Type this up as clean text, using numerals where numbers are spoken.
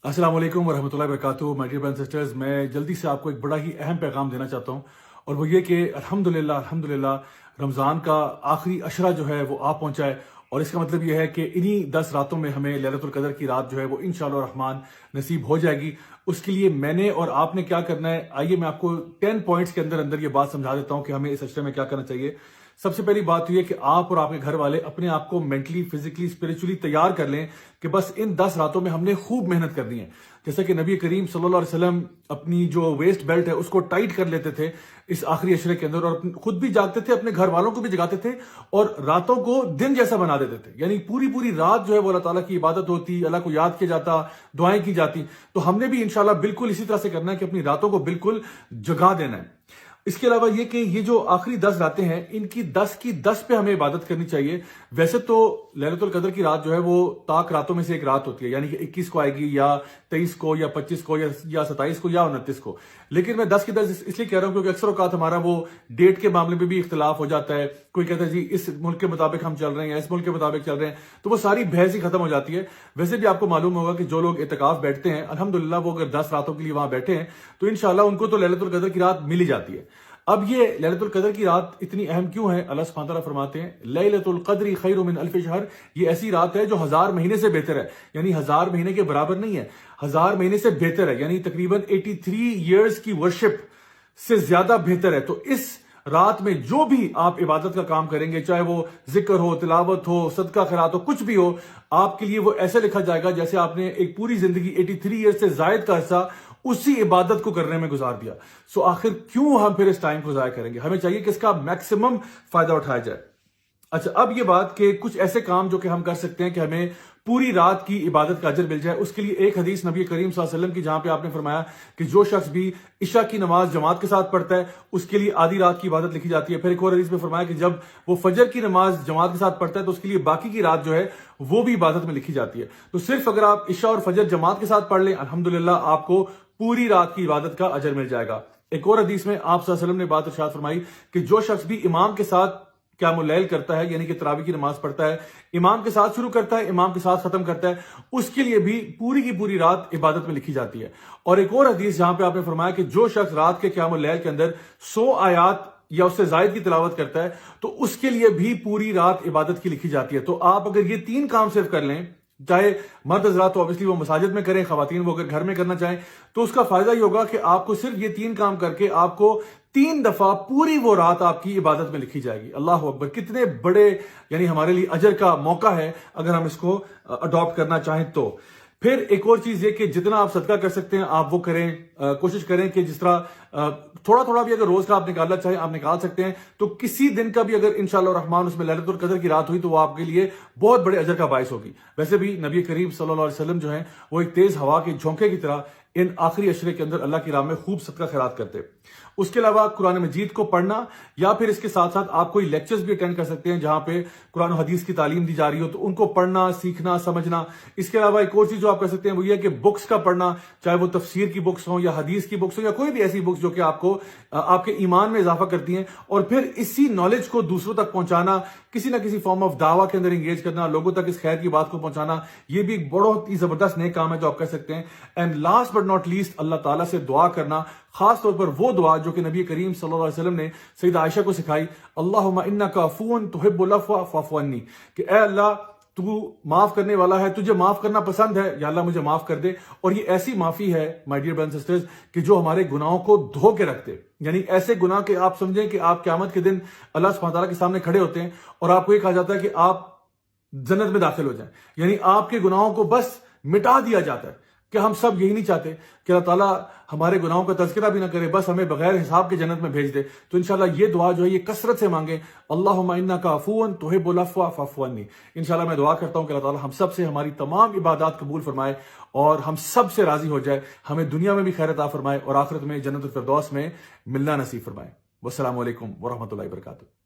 अस्सलाम वालेकुम वरहमतुल्लाहि वबरकातुहू। My dear brothers and sisters, मैं जल्दी से आपको एक बड़ा ही अहम पैगाम देना चाहता हूँ, और वो ये कि अल्हम्दुलिल्लाह रमज़ान का आखिरी अशरा जो है वो आ पहुंचा है। और इसका मतलब ये है कि इन्हीं 10 रातों में हमें लैलतुल कदर की रात जो है वो इंशाअल्लाह रहमान नसीब हो जाएगी। उसके लिए मैंने और आपने क्या करना है, आइए मैं आपको 10 पॉइंट्स के अंदर अंदर ये बात समझा देता हूँ कि हमें इस अशरे में क्या करना चाहिए। सबसे पहली बात ये कि आप और आपके घर वाले अपने आप को मेंटली, फिजिकली, स्पिरिचुअली तैयार कर लें कि बस इन 10 रातों में हमने खूब मेहनत करनी है। जैसे कि नबी करीम सल्लल्लाहु अलैहि वसल्लम अपनी जो वेस्ट बेल्ट है उसको टाइट कर लेते थे इस आखिरी अशरे के अंदर, और खुद भी जागते थे, अपने घर वालों को भी जगाते थे और रातों को दिन जैसा बना देते थे। यानी पूरी पूरी रात जो है वो अल्लाह ताला की इबादत होती, अल्लाह को याद किया जाता, दुआएं की जाती। तो हमने भी इंशाल्लाह बिल्कुल इसी तरह से करना है कि अपनी रातों को बिल्कुल जगा देना है। इसके अलावा ये कि ये जो आखिरी 10 रातें हैं इनकी 10 की 10 पे हमें इबादत करनी चाहिए। वैसे तो लैलतुल कदर की रात जो है वो ताक रातों में से एक रात होती है, यानी कि 21 को आएगी या 23 को या 25 को या 27 को या 29 को। लेकिन मैं 10 की 10 इसलिए कह रहा हूं क्योंकि अक्सर औकात हमारा वो डेट के मामले में भी इख्तिलाफ हो जाता है। कोई कहता है जी इस मुल्क के मुताबिक हम चल रहे हैं, इस मुल्क के मुताबिक चल रहे हैं, तो वो सारी बहस ही खत्म हो जाती है। वैसे भी आपको मालूम होगा कि जो लोग इत्तिकाफ बैठते हैं अल्हम्दुलिल्लाह वो अगर 10 रातों के लिए वहां बैठे हैं तो इंशाल्लाह उनको तो लैलतुल कदर की रात मिल ही जाती है। अब ये लैलतुल कदर की रात इतनी अहम क्यों है? अल्लाह सुब्हानहू तआला फरमाते हैं लैलतुल क़द्री खैरुम मिन अल्फ़ि शहर। ये ऐसी रात है जो 1000 महीने से बेहतर है, यानी 1000 महीने के बराबर नहीं है, 1000 महीने से बेहतर है, यानी तकरीबन 83 ईयर्स की वर्शिप से ज्यादा बेहतर है। तो इस रात में जो भी आप इबादत का काम करेंगे, चाहे वो जिक्र हो, तिलावत हो, सदका खैरात हो, कुछ भी हो, आपके लिए वो ऐसे लिखा जाएगा जैसे आपने एक पूरी जिंदगी 83 ईयर्स से जायद का अरसा उसी इबादत को करने में गुजार दिया। सो आखिर क्यों हम फिर इस टाइम को जाया करेंगे? हमें चाहिए कि इसका मैक्सिमम फायदा उठाया जाए। अच्छा, अब ये बात कि कुछ ऐसे काम जो कि हम कर सकते हैं कि हमें पूरी रात की इबादत का अजर मिल जाए, उसके लिए एक हदीस नबी करीम सल्लल्लाहु अलैहि वसल्लम की जहां पे आपने फरमाया कि जो शख्स भी इशा की नमाज जमात के साथ पढ़ता है उसके लिए आधी रात की इबादत लिखी जाती है। फिर एक और हदीस में फरमाया कि जब वो फजर की नमाज जमात के साथ पढ़ता है तो उसके लिए बाकी की रात जो है वो भी इबादत में लिखी जाती है। तो सिर्फ अगर आप इशा और फजर जमात के साथ पढ़ लें अल्हम्दुलिल्लाह आपको पूरी रात की इबादत का अजर मिल जाएगा। एक और हदीस में आप सल्लल्लाहु अलैहि वसल्लम ने बात इरशाद फरमाई कि जो शख्स भी इमाम के साथ क़यामुल लैल करता है, यानी कि तरावी की नमाज पढ़ता है, इमाम के साथ शुरू करता है, इमाम के साथ खत्म करता है, उसके लिए भी पूरी की पूरी रात इबादत में लिखी जाती है। और एक और हदीस जहां पे आपने फरमाया कि जो शख्स रात के क़यामुल लैल के अंदर 100 आयात या उससे जायद की तिलावत करता है तो उसके लिए भी पूरी रात इबादत की लिखी जाती है। तो आप अगर ये 3 काम सिर्फ कर लें, चाहे मर्द हज़रात तो ऑब्वियसली वो मसाजिद में करें, खवातीन वो अगर घर में करना चाहें, तो उसका फायदा ये होगा कि आपको सिर्फ ये 3 काम करके आपको 3 दफा पूरी वो रात आपकी इबादत में लिखी जाएगी। अल्लाह अकबर, कितने बड़े यानी हमारे लिए अजर का मौका है अगर हम इसको अडॉप्ट करना चाहें तो। फिर एक और चीज ये कि जितना आप सदका कर सकते हैं आप वो करें। कोशिश करें कि जिस तरह थोड़ा थोड़ा भी अगर रोज का आप निकालना चाहें आप निकाल सकते हैं। तो किसी दिन का भी अगर इंशाअल्लाह रहमान उसमें लैलतुल कदर की रात हुई तो वो आपके लिए बहुत बड़े अजर का बायस होगी। वैसे भी नबी करीम सल्लल्लाहु अलैहि वसल्लम जो है वो एक तेज हवा के झोंके की तरह इन आखिरी अशरे के अंदर अल्लाह की राह में खूब सदका खैरात करते। उसके अलावा कुरान मजीद को पढ़ना या फिर इसके साथ साथ आप कोई लेक्चर्स भी अटेंड कर सकते हैं जहां पे कुरान और हदीस की तालीम दी जा रही हो, तो उनको पढ़ना, सीखना, समझना। इसके अलावा एक और चीज जो आप कर सकते हैं वो ये है कि बुक्स का पढ़ना, चाहे वो तफसीर की बुक्स हो या हदीस की बुक्स हो या कोई भी ऐसी बुक्स जो कि आपको आपके ईमान में इजाफा करती हैं, और फिर इसी नॉलेज को दूसरों तक पहुंचाना, किसी ना किसी फॉर्म ऑफ दावा के अंदर एंगेज करना, लोगों तक इस खैर की बात को पहुंचाना, ये भी एक बहुत ही जबरदस्त नेक काम है जो आप कर सकते हैं। And last but not least, Allah ताला से दुआ करना, खास तौर पर वो दुआ जो कि नबी करीम सल्लल्लाहु अलैहि वसल्लम ने सईदा आयशा को सिखाई, अल्लाहुम्मा इन्नका अफ़ून तुहिब्बुल अफ़्वा फ़अफ़ु अन्नी, कि ए अल्लाह तू माफ करने वाला है, तुझे माफ करना पसंद है, या अल्लाह मुझे माफ कर दे। और ये ऐसी माफी है my dear brothers and sisters कि जो हमारे गुनाहों को धो के रखते, यानी ऐसे गुनाह के आप समझें कि आप क़यामत के दिन अल्लाह सुब्हानहू तआला के सामने खड़े होते हैं और आपको ये कहा जाता है कि आप जन्नत में दाखिल हो जाएं, यानी आपके गुनाहों को बस मिटा दिया जाता है। कि हम सब यही नहीं चाहते कि अल्लाह ताला हमारे गुनाहों का तज़किरा भी ना करे, बस हमें बगैर हिसाब के जन्नत में भेज दे। तो इंशाल्लाह ये दुआ जो है ये कसरत से मांगे, अल्लाहुम्मा इन्नका अफ़ून तुहिब्बुल अफ़्वा फ़अफ़ु अन्नी। इंशाल्लाह मैं दुआ करता हूं कि अल्लाह ताला हम सब से हमारी तमाम इबादत कबूल फरमाए और हम सब से राजी हो जाए, हमें दुनिया में भी खैर अता फरमाए और आखिरत में जन्नतुल फ़िरदौस में मिलना नसीब फरमाए। वस्सलामु अलैकुम वरहमतुल्लाहि वबरकातुहू।